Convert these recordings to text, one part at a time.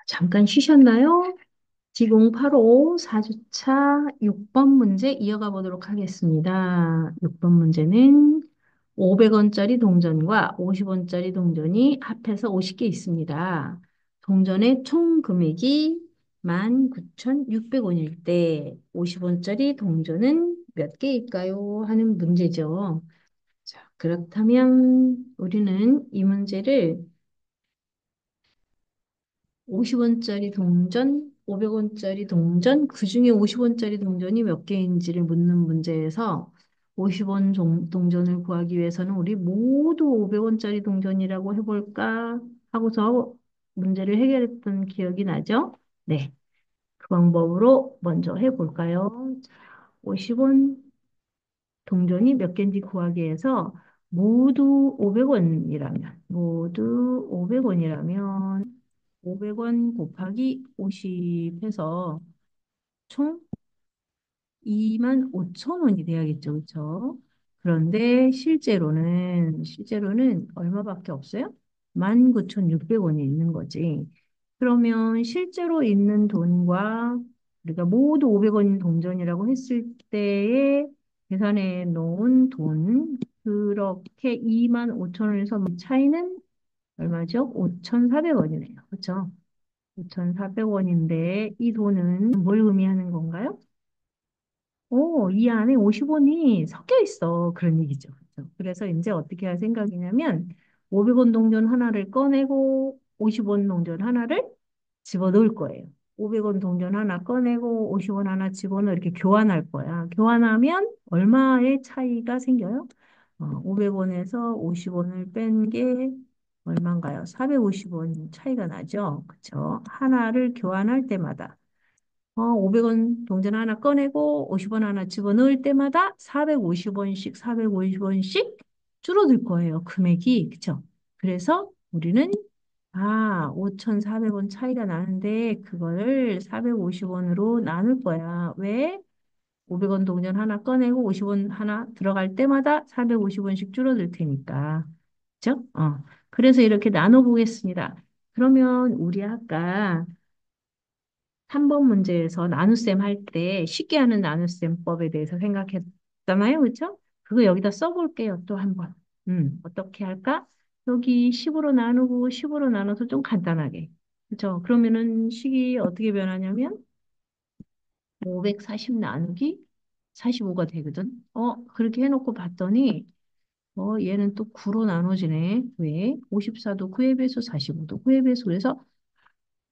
잠깐 쉬셨나요? 지공85 4주차 6번 문제 이어가 보도록 하겠습니다. 6번 문제는 500원짜리 동전과 50원짜리 동전이 합해서 50개 있습니다. 동전의 총 금액이 19,600원일 때 50원짜리 동전은 몇 개일까요? 하는 문제죠. 자, 그렇다면 우리는 이 문제를 50원짜리 동전, 500원짜리 동전, 그중에 50원짜리 동전이 몇 개인지를 묻는 문제에서 50원 동전을 구하기 위해서는 우리 모두 500원짜리 동전이라고 해볼까 하고서 문제를 해결했던 기억이 나죠? 네, 그 방법으로 먼저 해볼까요? 50원 동전이 몇 개인지 구하기 위해서 모두 500원이라면 500원 곱하기 50 해서 총 2만 5천 원이 돼야겠죠. 그렇죠? 그런데 실제로는 얼마밖에 없어요? 19,600원이 있는 거지. 그러면 실제로 있는 돈과 우리가 모두 500원인 동전이라고 했을 때에 계산해 놓은 돈 그렇게 2만 5천 원에서 차이는 얼마죠? 5,400원이네요. 그렇죠? 5,400원인데 이 돈은 뭘 의미하는 건가요? 이 안에 50원이 섞여 있어. 그런 얘기죠. 그죠? 그래서 이제 어떻게 할 생각이냐면 500원 동전 하나를 꺼내고 50원 동전 하나를 집어넣을 거예요. 500원 동전 하나 꺼내고 50원 하나 집어넣어 이렇게 교환할 거야. 교환하면 얼마의 차이가 생겨요? 500원에서 50원을 뺀 게 얼마인가요? 450원 차이가 나죠. 그쵸? 하나를 교환할 때마다 500원 동전 하나 꺼내고 50원 하나 집어넣을 때마다 450원씩 줄어들 거예요. 금액이. 그쵸? 그래서 우리는 5,400원 차이가 나는데 그거를 450원으로 나눌 거야. 왜? 500원 동전 하나 꺼내고 50원 하나 들어갈 때마다 450원씩 줄어들 테니까. 그죠? 그래서 이렇게 나눠 보겠습니다. 그러면 우리 아까 3번 문제에서 나눗셈 할 때 쉽게 하는 나눗셈법에 대해서 생각했잖아요. 그렇죠? 그거 여기다 써볼게요. 또 한 번. 어떻게 할까? 여기 10으로 나누고 10으로 나눠서 좀 간단하게. 그렇죠? 그러면은 식이 어떻게 변하냐면 540 나누기 45가 되거든. 그렇게 해놓고 봤더니 얘는 또 9로 나눠지네. 왜? 54도 9의 배수, 45도 9의 배수. 그래서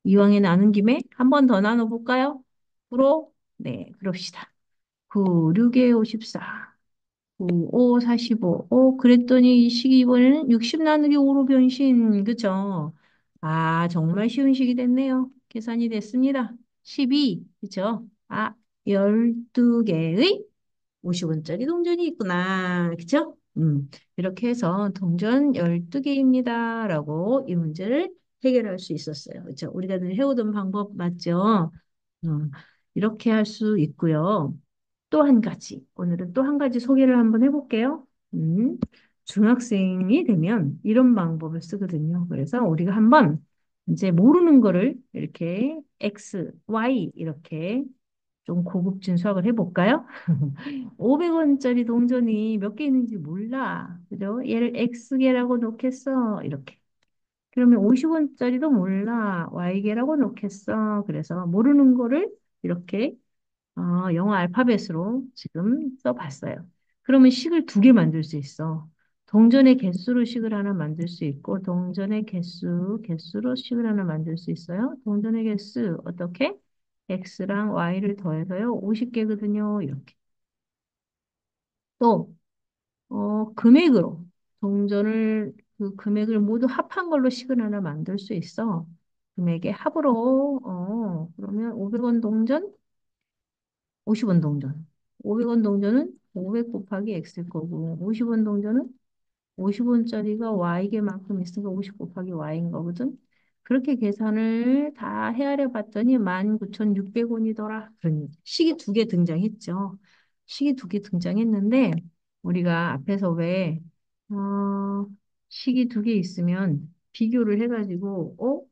이왕에 나눈 김에 한 번 더 나눠볼까요? 9로? 네, 그럽시다. 9, 6에 54, 9, 5, 45. 그랬더니 이 식이 이번에는 60 나누기 5로 변신. 그죠? 정말 쉬운 식이 됐네요. 계산이 됐습니다. 12. 그죠? 12개의 50원짜리 동전이 있구나. 그죠? 이렇게 해서 동전 12개입니다. 라고 이 문제를 해결할 수 있었어요. 그죠? 우리가 늘 해오던 방법 맞죠? 음, 이렇게 할 수 있고요. 또 한 가지, 오늘은 또 한 가지 소개를 한번 해볼게요. 음, 중학생이 되면 이런 방법을 쓰거든요. 그래서 우리가 한번 이제 모르는 거를 이렇게 X, Y 이렇게 좀 고급진 수학을 해볼까요? 500원짜리 동전이 몇 개 있는지 몰라. 그죠? 얘를 X개라고 놓겠어. 이렇게. 그러면 50원짜리도 몰라. Y개라고 놓겠어. 그래서 모르는 거를 이렇게 영어 알파벳으로 지금 써봤어요. 그러면 식을 두 개 만들 수 있어. 동전의 개수로 식을 하나 만들 수 있고, 동전의 개수로 식을 하나 만들 수 있어요. 동전의 개수, 어떻게? X랑 Y를 더해서요. 50개거든요. 이렇게. 또, 금액으로. 그 금액을 모두 합한 걸로 식을 하나 만들 수 있어. 금액의 합으로, 그러면 500원 동전, 50원 동전. 500원 동전은 500 곱하기 X일 거고, 50원 동전은 50원짜리가 Y개만큼 있으니까 50 곱하기 Y인 거거든. 그렇게 계산을 다 헤아려 봤더니 19,600원이더라. 그러니 식이 두 개 등장했죠. 식이 두 개 등장했는데, 우리가 앞에서 왜, 식이 두 개 있으면 비교를 해가지고,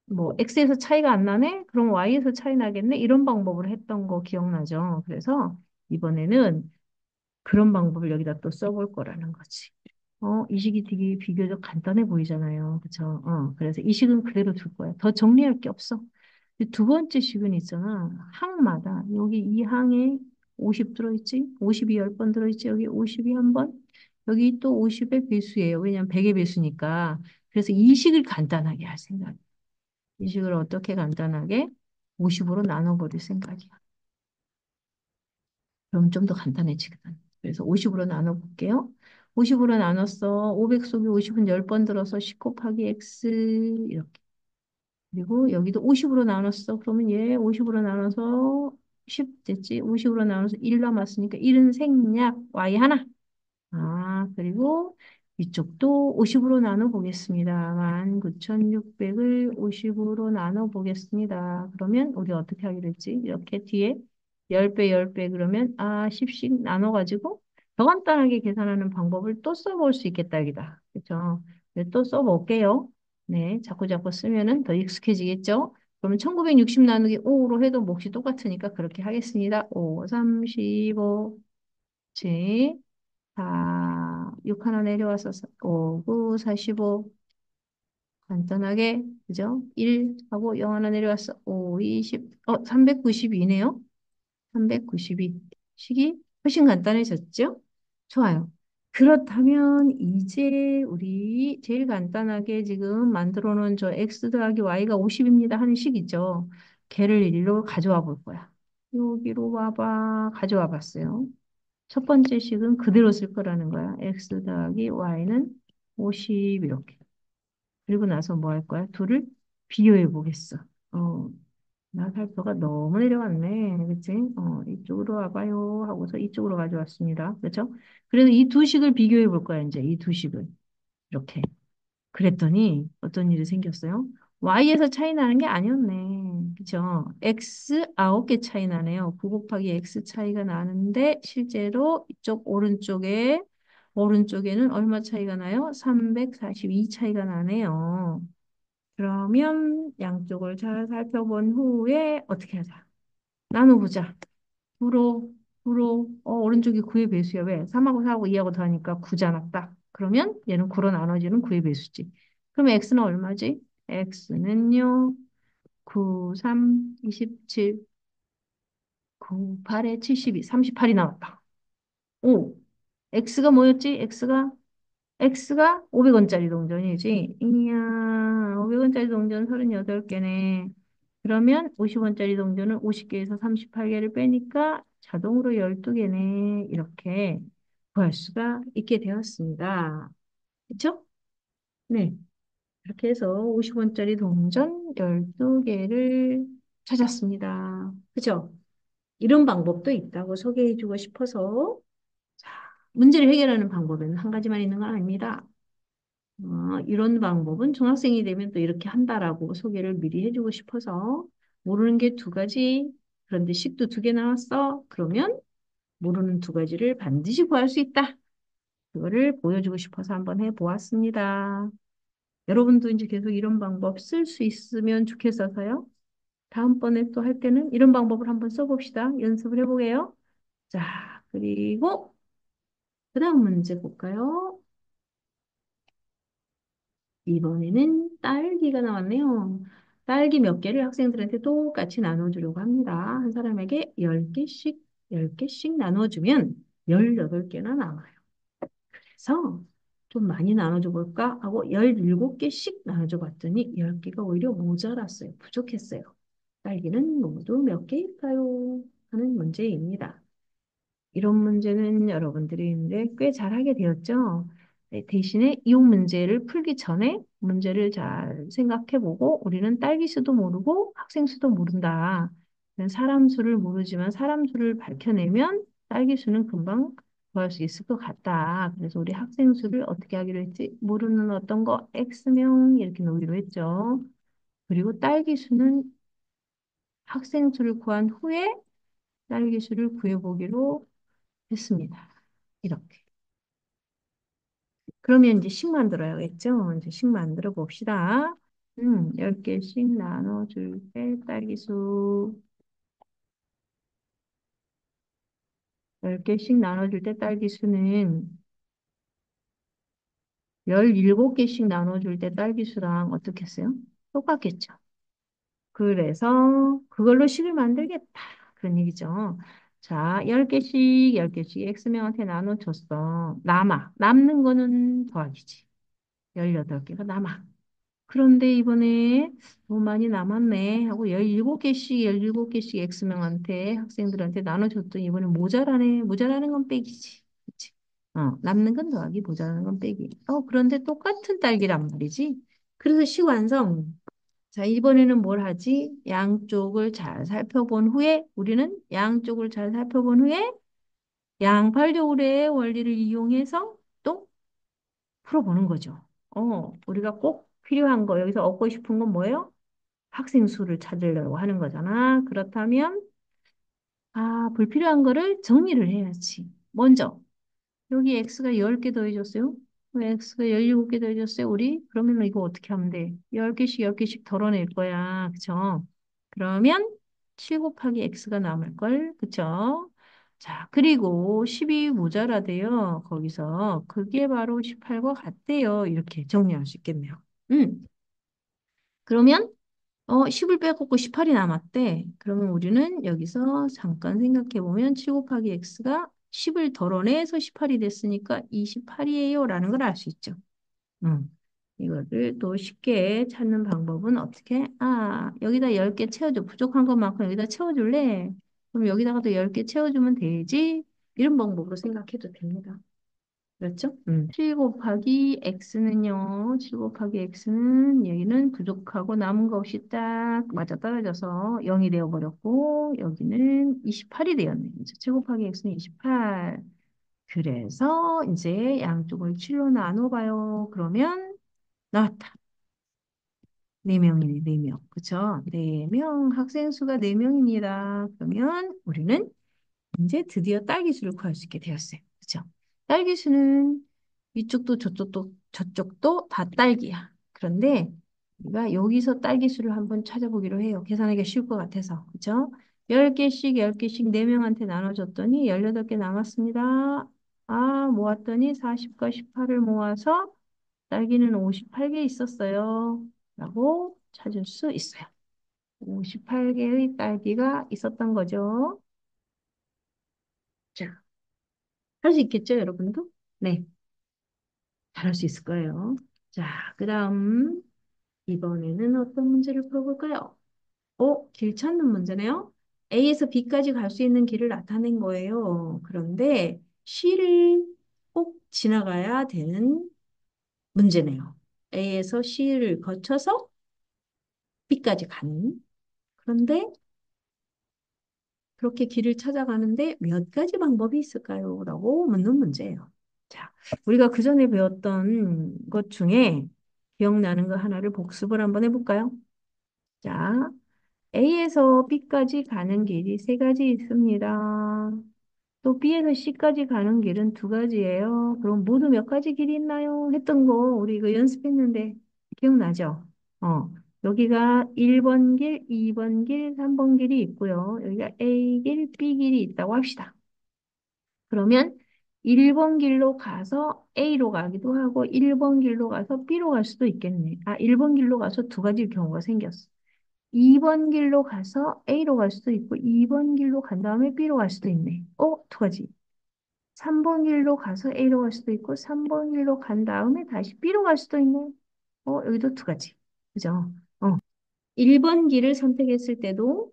뭐 x에서 차이가 안 나네? 그럼 y에서 차이 나겠네? 이런 방법을 했던 거 기억나죠? 그래서 이번에는 그런 방법을 여기다 또 써볼 거라는 거지. 이 식이 되게 비교적 간단해 보이잖아요. 그쵸? 그래서 이 식은 그대로 둘 거야. 더 정리할 게 없어. 두 번째 식은 있잖아. 항마다. 여기 이 항에 50 들어있지? 50이 10번 들어있지? 여기 50이 한 번? 여기 또 50의 배수예요. 왜냐면 100의 배수니까. 그래서 이 식을 간단하게 할 생각. 이 식을 어떻게 간단하게? 50으로 나눠버릴 생각이야. 그럼 좀 더 간단해지거든. 그래서 50으로 나눠볼게요. 50으로 나눴어. 500 속에 50은 10번 들어서 10 곱하기 x 이렇게. 그리고 여기도 50으로 나눴어. 그러면 얘 50으로 나눠서 10 됐지? 50으로 나눠서 1 남았으니까 1은 생략 y 하나. 그리고 이쪽도 50으로 나눠 보겠습니다. 19,600을 50으로 나눠 보겠습니다. 그러면 우리 어떻게 하기로 했지? 이렇게 뒤에 10배, 10배 그러면 10씩 나눠가지고 더 간단하게 계산하는 방법을 또 써볼 수 있겠다, 여기다. 그렇죠? 또 써볼게요. 네, 자꾸 쓰면은 더 익숙해지겠죠? 그러면 1960 나누기 5로 해도 몫이 똑같으니까 그렇게 하겠습니다. 5, 35, 제 6 하나 내려와서 5, 9, 45 간단하게 그죠? 1 하고 0 하나 내려왔어. 5, 20 392네요. 392 식이 훨씬 간단해졌죠? 좋아요. 그렇다면 이제 우리 제일 간단하게 지금 만들어 놓은 저 x 더하기 y가 50입니다 하는 식 있죠? 걔를 일로 가져와 볼 거야. 여기로 와봐. 가져와 봤어요. 첫 번째 식은 그대로 쓸 거라는 거야. x 더하기 y는 50 이렇게. 그리고 나서 뭐 할 거야? 둘을 비교해 보겠어. 어, 나 살표가 너무 내려왔네. 그치? 이쪽으로 와봐요. 하고서 이쪽으로 가져왔습니다. 그렇죠? 그래서 이 두 식을 비교해 볼 거야, 이제. 이 두 식을. 이렇게. 그랬더니 어떤 일이 생겼어요? y에서 차이 나는 게 아니었네. 그죠? x 9개 차이 나네요. 9 곱하기 x 차이가 나는데 실제로 이쪽 오른쪽에는 얼마 차이가 나요? 342 차이가 나네요. 그러면 양쪽을 잘 살펴본 후에 어떻게 하자? 나눠보자. 9로, 9로, 오른쪽이 9의 배수야. 왜? 3하고 4하고 2하고 더하니까 9잖아, 딱. 그러면 얘는 9로 나눠지는 9의 배수지. 그럼 x는 얼마지? x는요, 9, 3, 27, 9, 8에 72, 38이 나왔다. 오, x가 뭐였지? x가 500원짜리 동전이지. 이야, 500원짜리 동전 38개네. 그러면 50원짜리 동전은 50개에서 38개를 빼니까 자동으로 12개네. 이렇게 구할 수가 있게 되었습니다. 그쵸? 네. 이렇게 해서 50원짜리 동전 12개를 찾았습니다. 그죠? 이런 방법도 있다고 소개해주고 싶어서 자, 문제를 해결하는 방법에는 한 가지만 있는 건 아닙니다. 이런 방법은 중학생이 되면 또 이렇게 한다라고 소개를 미리 해주고 싶어서 모르는 게 두 가지, 그런데 식도 두 개 나왔어. 그러면 모르는 두 가지를 반드시 구할 수 있다. 그거를 보여주고 싶어서 한번 해보았습니다. 여러분도 이제 계속 이런 방법 쓸 수 있으면 좋겠어서요. 다음번에 또 할 때는 이런 방법을 한번 써봅시다. 연습을 해보게요. 자, 그리고 그 다음 문제 볼까요? 이번에는 딸기가 나왔네요. 딸기 몇 개를 학생들한테 똑같이 나눠주려고 합니다. 한 사람에게 10개씩, 10개씩 나눠주면 18개나 남아요. 그래서 좀 많이 나눠줘 볼까 하고 17개씩 나눠줘 봤더니 10개가 오히려 모자랐어요. 부족했어요. 딸기는 모두 몇 개일까요? 하는 문제입니다. 이런 문제는 여러분들이 이제 꽤 잘하게 되었죠. 네, 대신에 이 문제를 풀기 전에 문제를 잘 생각해보고 우리는 딸기 수도 모르고 학생 수도 모른다. 사람 수를 모르지만 사람 수를 밝혀내면 딸기 수는 금방 구할 수 있을 것 같다. 그래서 우리 학생 수를 어떻게 하기로 했지? 모르는 어떤 거 X명 이렇게 놓기로 했죠. 그리고 딸기 수는 학생 수를 구한 후에 딸기 수를 구해보기로 했습니다. 이렇게. 그러면 이제 식 만들어야겠죠? 이제 식 만들어 봅시다. 10개씩 나눠줄 때 딸기수, 10개씩 나눠줄 때 딸기수는 17개씩 나눠줄 때 딸기수랑 어떻게 했어요? 똑같겠죠. 그래서 그걸로 식을 만들겠다. 그런 얘기죠. 자, 10개씩, 10개씩 X명한테 나눠줬어. 남는 거는 더하기지. 18개가 남아. 그런데 이번에 너무 많이 남았네 하고 17개씩, 17개씩 X명한테 학생들한테 나눠줬더니 이번에 모자라네. 모자라는 건 빼기지. 그치? 남는 건 더하기, 모자라는 건 빼기. 그런데 똑같은 딸기란 말이지. 그래서 식 완성. 자, 이번에는 뭘 하지? 양쪽을 잘 살펴본 후에, 우리는 양쪽을 잘 살펴본 후에 양팔교울의 원리를 이용해서 또 풀어보는 거죠. 우리가 꼭 필요한 거, 여기서 얻고 싶은 건 뭐예요? 학생 수를 찾으려고 하는 거잖아. 그렇다면, 불필요한 거를 정리를 해야지. 먼저, 여기 x가 10개 더해졌어요. 왜 x가 17개 더해졌어요, 우리? 그러면 이거 어떻게 하면 돼? 10개씩, 10개씩 덜어낼 거야. 그쵸? 그러면 7 곱하기 x가 남을걸. 그쵸? 자, 그리고 10이 모자라대요. 거기서. 그게 바로 18과 같대요. 이렇게 정리할 수 있겠네요. 그러면 10을 빼고 18이 남았대. 그러면 우리는 여기서 잠깐 생각해 보면 7 곱하기 x가 10을 덜어내서 18이 됐으니까 28이에요. 라는 걸 알 수 있죠. 음. 이거를 또 쉽게 찾는 방법은 어떻게? 여기다 10개 채워줘. 부족한 것만큼 여기다 채워줄래? 그럼 여기다가도 10개 채워주면 되지? 이런 방법으로 생각해도 됩니다. 그렇죠? 7 곱하기 x는요. 7 곱하기 x는 여기는 부족하고 남은 거 없이 딱 맞아떨어져서 0이 되어버렸고 여기는 28이 되었네요. 그죠? 7 곱하기 x는 28. 그래서 이제 양쪽을 7로 나눠봐요. 그러면 나왔다. 4명이네, 4명. 그쵸? 4명, 학생 수가 4명입니다. 그러면 우리는 이제 드디어 딸기수를 구할 수 있게 되었어요. 그렇죠? 딸기수는 이쪽도 저쪽도 다 딸기야. 그런데 우리가 여기서 딸기수를 한번 찾아보기로 해요. 계산하기가 쉬울 것 같아서. 그렇죠? 10개씩 10개씩 4명한테 나눠줬더니 18개 남았습니다. 모았더니 40과 18을 모아서 딸기는 58개 있었어요. 라고 찾을 수 있어요. 58개의 딸기가 있었던 거죠. 자, 할 수 있겠죠, 여러분도? 네, 잘할 수 있을 거예요. 자, 그 다음, 이번에는 어떤 문제를 풀어볼까요? 길 찾는 문제네요. A에서 B까지 갈 수 있는 길을 나타낸 거예요. 그런데 C를 꼭 지나가야 되는 문제네요. A에서 C를 거쳐서 B까지 가는. 그런데 그렇게 길을 찾아가는데 몇 가지 방법이 있을까요? 라고 묻는 문제예요. 자, 우리가 그 전에 배웠던 것 중에 기억나는 거 하나를 복습을 한번 해볼까요? 자, A에서 B까지 가는 길이 세 가지 있습니다. 또 B에서 C까지 가는 길은 두 가지예요. 그럼 모두 몇 가지 길이 있나요? 했던 거 우리 이거 연습했는데 기억나죠? 어, 여기가 1번 길, 2번 길, 3번 길이 있고요. 여기가 A 길, B 길이 있다고 합시다. 그러면 1번 길로 가서 A로 가기도 하고 1번 길로 가서 B로 갈 수도 있겠네. 1번 길로 가서 두 가지 경우가 생겼어. 2번 길로 가서 A로 갈 수도 있고 2번 길로 간 다음에 B로 갈 수도 있네. 두 가지. 3번 길로 가서 A로 갈 수도 있고 3번 길로 간 다음에 다시 B로 갈 수도 있네. 여기도 두 가지. 그죠? 1번 길을 선택했을 때도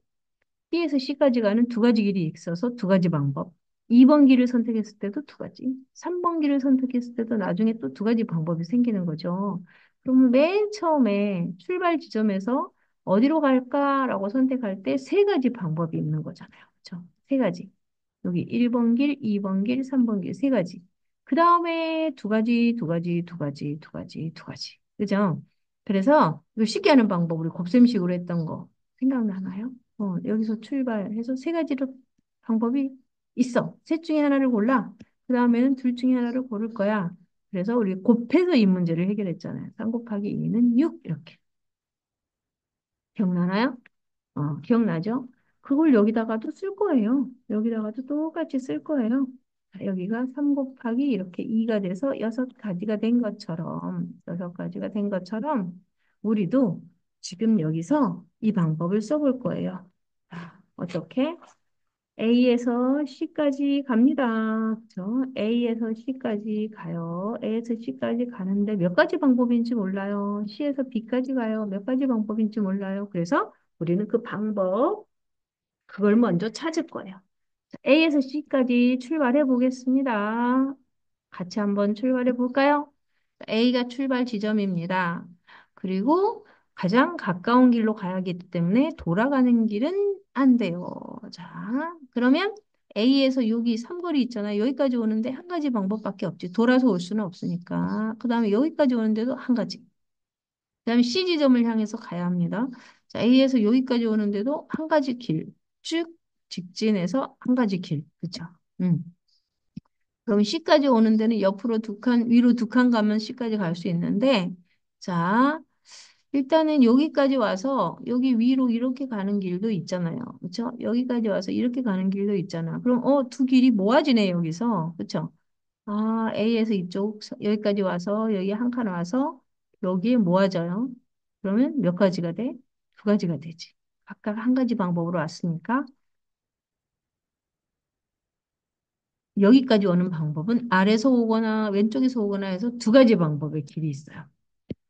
B에서 C까지 가는 두 가지 길이 있어서 두 가지 방법. 2번 길을 선택했을 때도 두 가지. 3번 길을 선택했을 때도 나중에 또 두 가지 방법이 생기는 거죠. 그러면 맨 처음에 출발 지점에서 어디로 갈까라고 선택할 때 세 가지 방법이 있는 거잖아요. 그렇죠? 세 가지. 여기 1번 길, 2번 길, 3번 길 세 가지. 그 다음에 두 가지, 두 가지, 두 가지, 두 가지, 두 가지. 그죠? 그래서 이거 쉽게 하는 방법, 우리 곱셈식으로 했던 거 생각나나요? 여기서 출발해서 세 가지로 방법이 있어. 셋 중에 하나를 골라. 그 다음에는 둘 중에 하나를 고를 거야. 그래서 우리 곱해서 이 문제를 해결했잖아요. 3 곱하기 2는 6 이렇게. 기억나나요? 기억나죠? 그걸 여기다가도 쓸 거예요. 여기다가도 똑같이 쓸 거예요. 자, 여기가 3 곱하기 이렇게 2가 돼서 6가지가 된 것처럼, 6가지가 된 것처럼, 우리도 지금 여기서 이 방법을 써볼 거예요. 자, 어떻게? A에서 C까지 갑니다. 그죠? A에서 C까지 가요. A에서 C까지 가는데 몇 가지 방법인지 몰라요. C에서 B까지 가요. 몇 가지 방법인지 몰라요. 그래서 우리는 그 방법, 그걸 먼저 찾을 거예요. 자, A에서 C까지 출발해 보겠습니다. 같이 한번 출발해 볼까요? A가 출발 지점입니다. 그리고 가장 가까운 길로 가야 하기 때문에 돌아가는 길은 안 돼요. 자, 그러면 A에서 여기 삼거리 있잖아요. 여기까지 오는데 한 가지 방법밖에 없지. 돌아서 올 수는 없으니까. 그 다음에 여기까지 오는데도 한 가지. 그 다음에 C 지점을 향해서 가야 합니다. 자, A에서 여기까지 오는데도 한 가지 길. 쭉 직진해서 한 가지 길. 그쵸? 음. 그럼 C까지 오는 데는 옆으로 2칸, 위로 2칸 가면 C까지 갈 수 있는데, 자, 일단은 여기까지 와서 여기 위로 이렇게 가는 길도 있잖아요. 그렇죠? 여기까지 와서 이렇게 가는 길도 있잖아. 그럼 두 길이 모아지네 여기서. 그렇죠? 아, A에서 이쪽 여기까지 와서 여기 한 칸 와서 여기에 모아져요. 그러면 몇 가지가 돼? 2가지가 되지. 각각 한 가지 방법으로 왔으니까 여기까지 오는 방법은 아래서 오거나 왼쪽에서 오거나 해서 2가지 방법의 길이 있어요.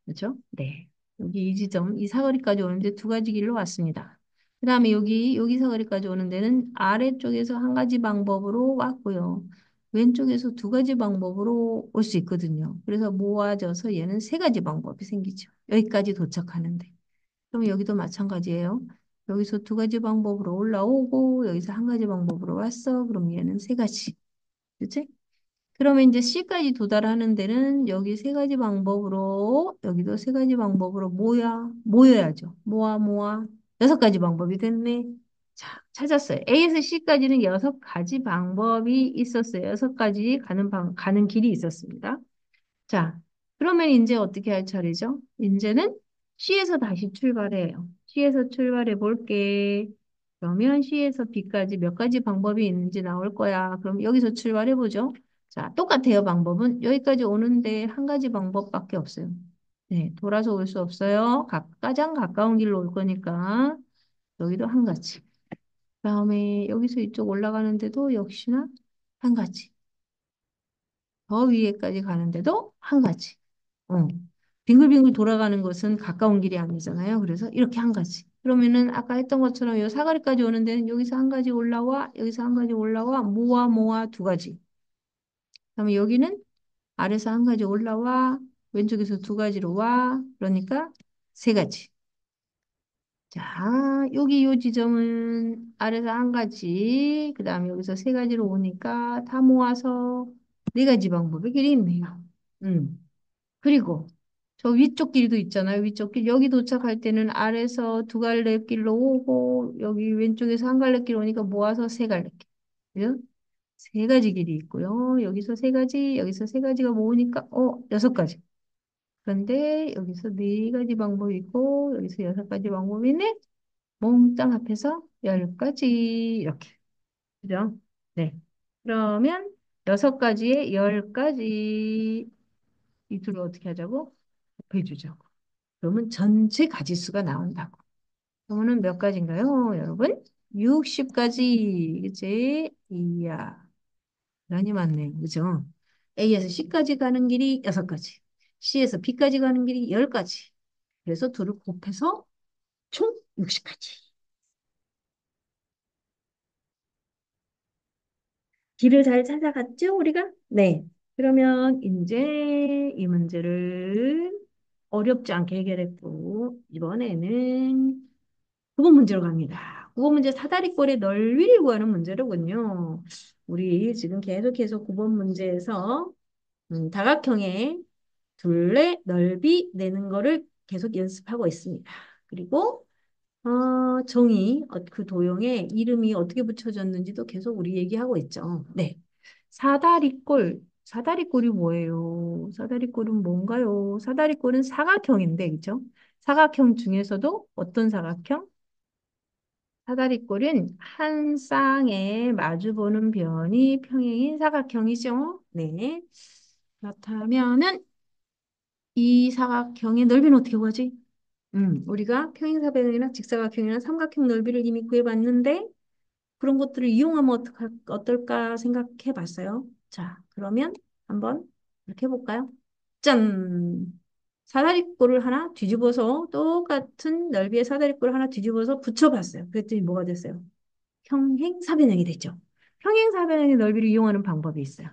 그렇죠? 네. 여기 이 지점, 이 사거리까지 오는데 2가지 길로 왔습니다. 그 다음에 여기 사거리까지 오는 데는 아래쪽에서 한 가지 방법으로 왔고요. 왼쪽에서 2가지 방법으로 올 수 있거든요. 그래서 모아져서 얘는 3가지 방법이 생기죠. 여기까지 도착하는데. 그럼 여기도 마찬가지예요. 여기서 2가지 방법으로 올라오고, 여기서 한 가지 방법으로 왔어. 그럼 얘는 3가지. 그치? 그러면 이제 C까지 도달하는 데는 여기 3가지 방법으로, 여기도 3가지 방법으로 모여야죠. 모아. 6가지 방법이 됐네. 자, 찾았어요. A에서 C까지는 6가지 방법이 있었어요. 6가지 가는 길이 있었습니다. 자, 그러면 이제 어떻게 할 차례죠? 이제는 C에서 다시 출발해요. C에서 출발해 볼게. 그러면 C에서 B까지 몇 가지 방법이 있는지 나올 거야. 그럼 여기서 출발해 보죠. 자, 똑같아요. 방법은 여기까지 오는데 한 가지 방법밖에 없어요. 네, 돌아서 올 수 없어요. 가장 가까운 길로 올 거니까 여기도 한 가지. 그다음에 여기서 이쪽 올라가는데도 역시나 한 가지. 더 위에까지 가는데도 한 가지. 어. 빙글빙글 돌아가는 것은 가까운 길이 아니잖아요. 그래서 이렇게 한 가지. 그러면은 아까 했던 것처럼 요 사거리까지 오는 데는 여기서 한 가지 올라와, 여기서 한 가지 올라와, 모아 2가지. 그러면 여기는 아래서 한 가지 올라와, 왼쪽에서 2가지로 와. 그러니까 3가지. 자, 여기 요 지점은 아래서 한 가지, 그 다음에 여기서 3가지로 오니까 다 모아서 4가지 방법의 길이 있네요. 음. 그리고 저 위쪽 길도 있잖아요. 위쪽 길. 여기 도착할 때는 아래서 2갈래길로 오고 여기 왼쪽에서 한 갈래길 오니까 모아서 3갈래길. 그죠? 3가지 길이 있고요. 여기서 3가지, 여기서 3가지가 모으니까 6가지. 그런데 여기서 4가지 방법이 있고 여기서 6가지 방법이 있네. 몽땅 합해서 10가지 이렇게. 그죠? 네. 그러면 6가지에 10가지 이 둘을 어떻게 하자고? 곱해주자고. 그러면 전체 가지수가 나온다고. 그러면은 몇 가지인가요, 여러분? 60가지. 그치? 이야, 많이 많네. 그죠? A에서 C까지 가는 길이 6가지. C에서 B까지 가는 길이 10가지. 그래서 둘을 곱해서 총 60가지. 길을 잘 찾아갔죠, 우리가? 네. 그러면 이제 이 문제를 어렵지 않게 해결했고, 이번에는 9번 문제로 갑니다. 9번 문제 사다리꼴의 넓이를 구하는 문제로군요. 우리 지금 계속해서 9번 문제에서 다각형의 둘레 넓이 내는 거를 계속 연습하고 있습니다. 그리고 그 도형의 이름이 어떻게 붙여졌는지도 계속 우리 얘기하고 있죠. 네. 사다리꼴 사다리꼴이 뭐예요? 사다리꼴은 뭔가요? 사다리꼴은 사각형인데, 그죠? 사각형 중에서도 어떤 사각형? 사다리꼴은 한 쌍에 마주보는 변이 평행인 사각형이죠. 네. 그렇다면은 이 사각형의 넓이는 어떻게 구하지? 우리가 평행사변이나 직사각형이나 삼각형 넓이를 이미 구해봤는데 그런 것들을 이용하면 어떨까 생각해 봤어요. 자, 그러면 한번 이렇게 해볼까요? 짠! 사다리꼴을 하나 뒤집어서 똑같은 넓이의 사다리꼴을 하나 뒤집어서 붙여봤어요. 그랬더니 뭐가 됐어요? 평행사변형이 됐죠. 평행사변형의 넓이를 이용하는 방법이 있어요.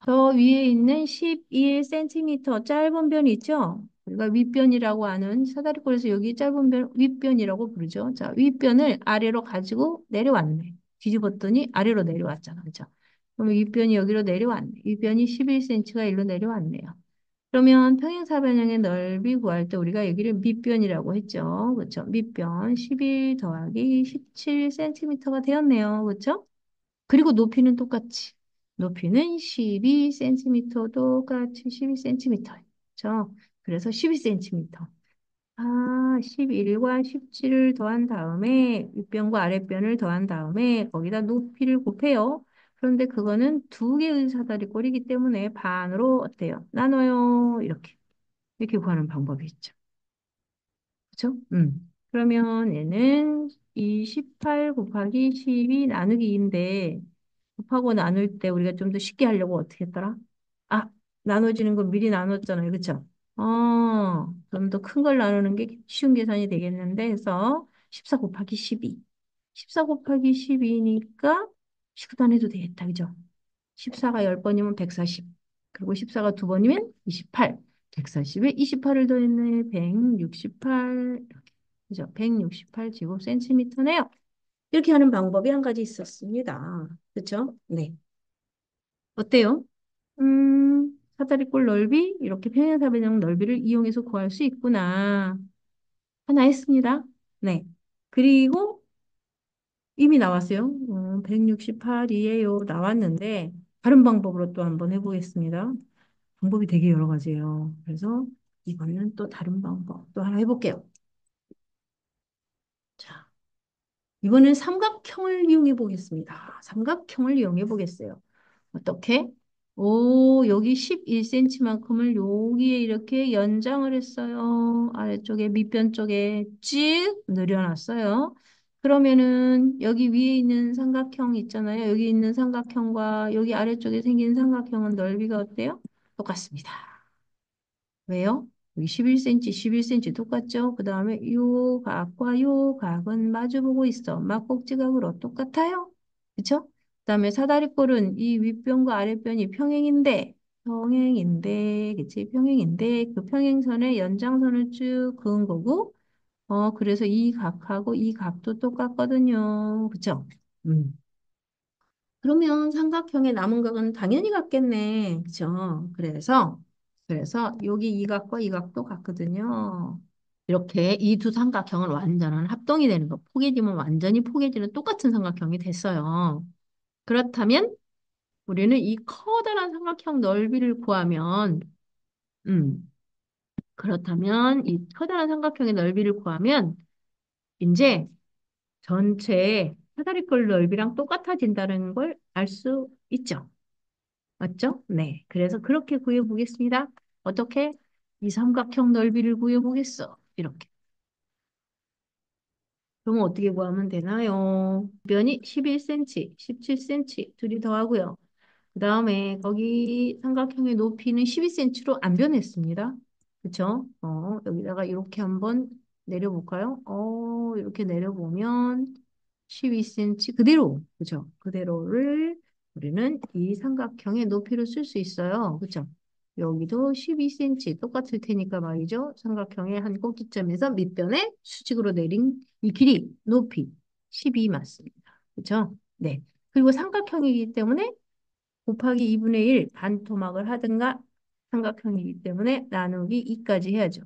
저 위에 있는 11cm 짧은 변 있죠? 우리가 윗변이라고 하는 사다리꼴에서 여기 짧은 변 윗변이라고 부르죠. 자, 윗변을 아래로 가지고 내려왔네. 뒤집었더니 아래로 내려왔잖아. 그죠? 그럼 윗변이 여기로 내려왔네. 윗변이 11cm가 일로 내려왔네요. 그러면 평행사변형의 넓이 구할 때 우리가 여기를 밑변이라고 했죠. 그렇죠? 밑변 11 더하기 17cm가 되었네요. 그렇죠? 그리고 높이는 똑같이. 높이는 12cm 똑같이 12cm. 그렇죠? 그래서 12cm. 아, 11과 17을 더한 다음에 윗변과 아랫변을 더한 다음에 거기다 높이를 곱해요. 그런데 그거는 두 개의 사다리꼴이기 때문에 반으로 어때요? 나눠요. 이렇게 구하는 방법이 있죠. 그렇죠? 그러면 얘는 이 18 곱하기 12 나누기 2인데 곱하고 나눌 때 우리가 좀 더 쉽게 하려고 어떻게 했더라? 아, 나눠지는 거 미리 나눴잖아요. 그쵸? 좀 더 큰 걸 나누는 게 쉬운 계산이 되겠는데 해서 14 곱하기 12. 14 곱하기 12니까 식구도 안 해도 되겠다. 그죠? 14가 10번이면 140. 그리고 14가 2번이면 28. 140에 28을 더했네. 168. 이렇게. 그죠? 168 제곱센티미터네요. 이렇게 하는 방법이 한 가지 있었습니다. 그렇죠? 네. 어때요? 사다리꼴 넓이 이렇게 평행사변형 넓이를 이용해서 구할 수 있구나. 하나 했습니다. 네. 그리고 이미 나왔어요. 168이에요. 나왔는데 다른 방법으로 또 한번 해보겠습니다. 방법이 되게 여러 가지예요. 그래서 이번에는 또 다른 방법 또 하나 해볼게요. 자, 이번엔 삼각형을 이용해 보겠습니다. 삼각형을 이용해 보겠어요. 어떻게? 오, 여기 11cm만큼을 여기에 이렇게 연장을 했어요. 아래쪽에 밑변 쪽에 쭉 늘여놨어요. 그러면은 여기 위에 있는 삼각형 있잖아요. 여기 있는 삼각형과 여기 아래쪽에 생긴 삼각형은 넓이가 어때요? 똑같습니다. 왜요? 여기 11cm, 11cm 똑같죠? 그 다음에 요 각과 요 각은 마주보고 있어. 막곡지각으로 똑같아요. 그쵸? 그 다음에 사다리꼴은 이 윗변과 아랫변이 평행인데, 그치? 평행인데, 그 평행선의 연장선을 쭉 그은 거고, 그래서 이 각하고 이 각도 똑같거든요. 그쵸? 음. 그러면 삼각형의 남은 각은 당연히 같겠네. 그쵸? 그래서 여기 이 각과 이 각도 같거든요. 이렇게 이 두 삼각형은 완전한 합동이 되는 거. 포개지면 완전히 포개지는 똑같은 삼각형이 됐어요. 그렇다면 우리는 이 커다란 삼각형 넓이를 구하면, 음, 그렇다면 이 커다란 삼각형의 넓이를 구하면 이제 전체 사다리꼴 넓이랑 똑같아진다는 걸 알 수 있죠. 맞죠? 네. 그래서 그렇게 구해보겠습니다. 어떻게? 이 삼각형 넓이를 구해보겠어. 이렇게. 그러면 어떻게 구하면 되나요? 변이 11cm, 17cm 둘이 더하고요. 그 다음에 거기 삼각형의 높이는 12cm로 안 변했습니다. 그쵸? 여기다가 이렇게 한번 내려볼까요? 이렇게 내려보면 12cm 그대로, 그죠? 그대로를 우리는 이 삼각형의 높이로 쓸 수 있어요. 그쵸? 여기도 12cm 똑같을 테니까 말이죠. 삼각형의 한 꼭지점에서 밑변에 수직으로 내린 이 길이, 높이 12 맞습니다. 그쵸? 네. 그리고 삼각형이기 때문에 곱하기 2분의 1 반토막을 하든가 삼각형이기 때문에 나누기 2까지 해야죠.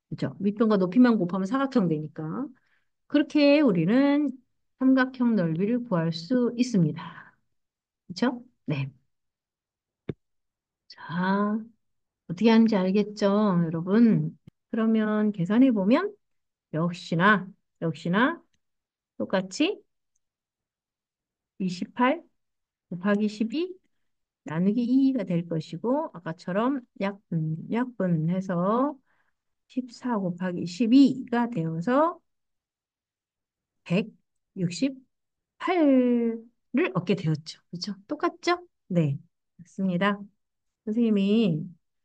그렇죠? 밑변과 높이만 곱하면 사각형 되니까. 그렇게 우리는 삼각형 넓이를 구할 수 있습니다. 그렇죠? 네. 자, 어떻게 하는지 알겠죠, 여러분? 그러면 계산해 보면 역시나 똑같이 28 곱하기 12 나누기 2가 될 것이고 아까처럼 약분해서 14 곱하기 12가 되어서 168을 얻게 되었죠. 그렇죠? 똑같죠? 네, 맞습니다. 선생님이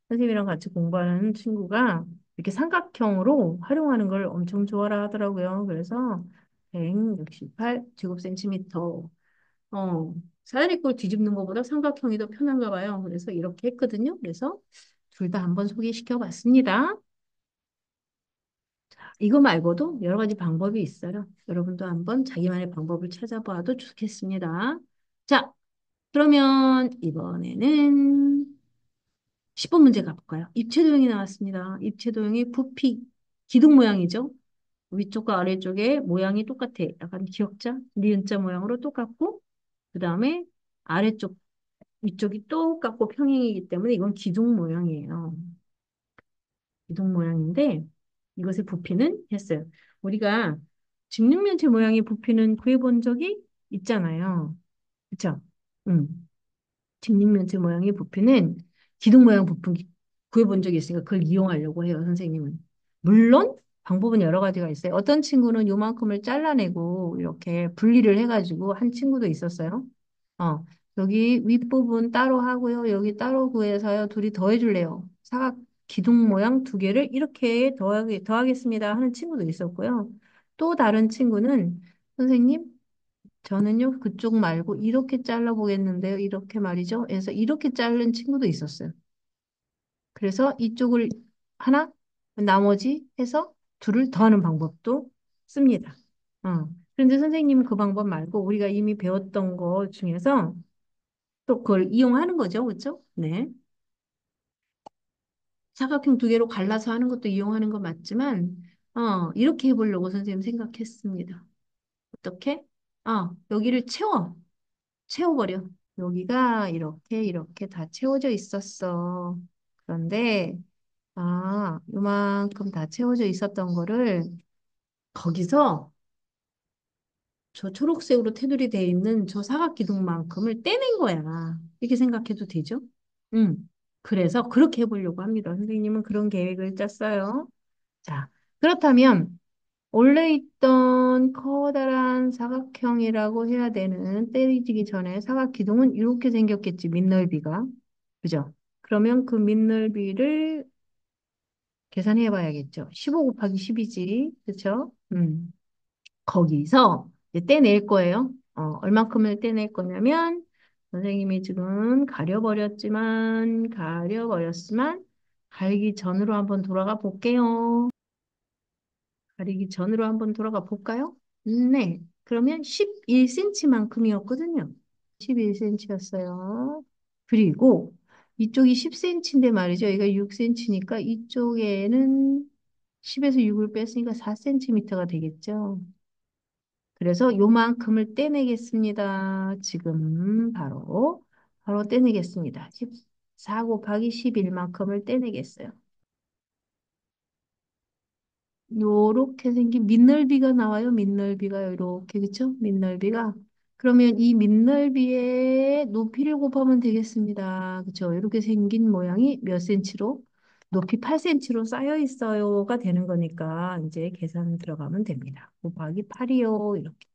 선생님이랑 같이 공부하는 친구가 이렇게 삼각형으로 활용하는 걸 엄청 좋아라 하더라고요. 그래서 168 제곱센티미터. 사다리꼴 뒤집는 것보다 삼각형이 더 편한가 봐요. 그래서 이렇게 했거든요. 그래서 둘 다 한번 소개시켜 봤습니다. 이거 말고도 여러 가지 방법이 있어요. 여러분도 한번 자기만의 방법을 찾아봐도 좋겠습니다. 자, 그러면 이번에는 10번 문제 가볼까요? 입체도형이 나왔습니다. 입체도형의 부피, 기둥 모양이죠. 위쪽과 아래쪽에 모양이 똑같아. 약간 기역자, 니은자 모양으로 똑같고, 그 다음에 아래쪽, 위쪽이 똑같고 평행이기 때문에 이건 기둥 모양이에요. 기둥 모양인데, 이것의 부피는 했어요. 우리가 직육면체 모양의 부피는 구해본 적이 있잖아요. 그쵸? 음. 직립면체 모양의 부피는 기둥 모양 부품 구해본 적이 있으니까 그걸 이용하려고 해요, 선생님은. 물론 방법은 여러 가지가 있어요. 어떤 친구는 요만큼을 잘라내고 이렇게 분리를 해가지고 한 친구도 있었어요. 어, 여기 윗부분 따로 하고요. 여기 따로 구해서요. 둘이 더해줄래요. 사각 기둥 모양 두 개를 이렇게 더하겠습니다 하는 친구도 있었고요. 또 다른 친구는 선생님 저는요, 그쪽 말고 이렇게 잘라보겠는데요. 이렇게 말이죠. 그래서 이렇게 자른 친구도 있었어요. 그래서 이쪽을 하나, 나머지 해서 둘을 더하는 방법도 씁니다. 그런데 선생님은 그 방법 말고 우리가 이미 배웠던 거 중에서 또 그걸 이용하는 거죠. 그렇죠? 네. 사각형 두 개로 갈라서 하는 것도 이용하는 거 맞지만, 이렇게 해보려고 선생님 생각했습니다. 어떻게? 여기를 채워버려. 여기가 이렇게 다 채워져 있었어. 그런데, 요만큼 다 채워져 있었던 거를 거기서 저 초록색으로 테두리 되어 있는 저 사각기둥만큼을 떼낸 거야. 이렇게 생각해도 되죠? 음. 그래서 그렇게 해보려고 합니다. 선생님은 그런 계획을 짰어요. 자, 그렇다면 원래 있던 커다란 사각형이라고 해야 되는 때리지기 전에 사각기둥은 이렇게 생겼겠지, 밑넓이가. 그죠? 그러면 그 밑넓이를 계산해 봐야겠죠. 15 곱하기 10이지. 그쵸? 거기서 이제 떼낼 거예요. 얼만큼을 떼낼 거냐면, 선생님이 지금 가려버렸지만, 갈기 전으로 한번 돌아가 볼게요. 가리기 전으로 한번 돌아가 볼까요? 네. 그러면 11cm만큼이었거든요. 11cm였어요. 그리고 이쪽이 10cm인데 말이죠. 여기가 6cm니까 이쪽에는 10에서 6을 뺐으니까 4cm가 되겠죠. 그래서 요만큼을 떼내겠습니다. 지금 바로 떼내겠습니다. 14 곱하기 11만큼을 떼내겠어요. 요렇게 생긴 밑넓이가 나와요. 밑넓이가 요렇게 그쵸? 밑넓이가 그러면 이 밑넓이의 높이를 곱하면 되겠습니다. 그쵸? 이렇게 생긴 모양이 몇 센치로? 높이 8cm로 쌓여 있어요가 되는 거니까 이제 계산 들어가면 됩니다. 곱하기 8이요. 이렇게.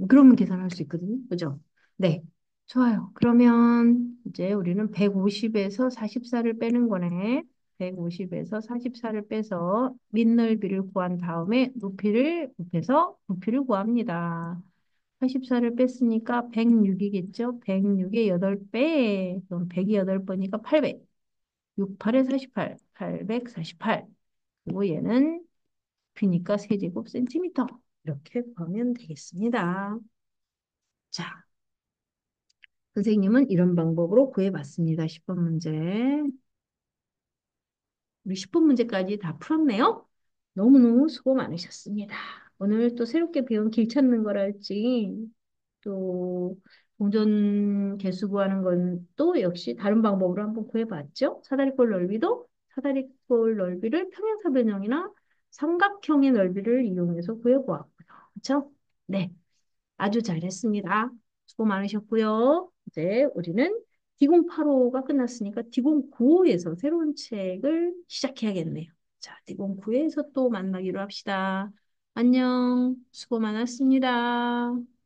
그러면 계산할 수 있거든요. 그죠? 네. 좋아요. 그러면 이제 우리는 150에서 44를 빼는 거네. 150에서 44를 빼서 밑넓이를 구한 다음에 높이를 곱해서 높이를 구합니다. 84를 뺐으니까 106이겠죠? 106의 8배. 그럼 100이 8번이니까 800. 6, 8에 48. 848. 그리고 얘는 비니까 세제곱 센티미터. 이렇게 구하면 되겠습니다. 자, 선생님은 이런 방법으로 구해봤습니다. 10번 문제. 우리 10번 문제까지 다 풀었네요. 너무너무 수고 많으셨습니다. 오늘 또 새롭게 배운 길 찾는 거랄지, 또 동전 개수 구하는 건 또 역시 다른 방법으로 한번 구해봤죠. 사다리꼴 넓이도 사다리꼴 넓이를 평행사변형이나 삼각형의 넓이를 이용해서 구해보았고요. 그렇죠? 네, 아주 잘했습니다. 수고 많으셨고요. 이제 우리는 디공8호가 끝났으니까 디공9호에서 새로운 책을 시작해야겠네요. 자, 디공9호에서 또 만나기로 합시다. 안녕. 수고 많았습니다.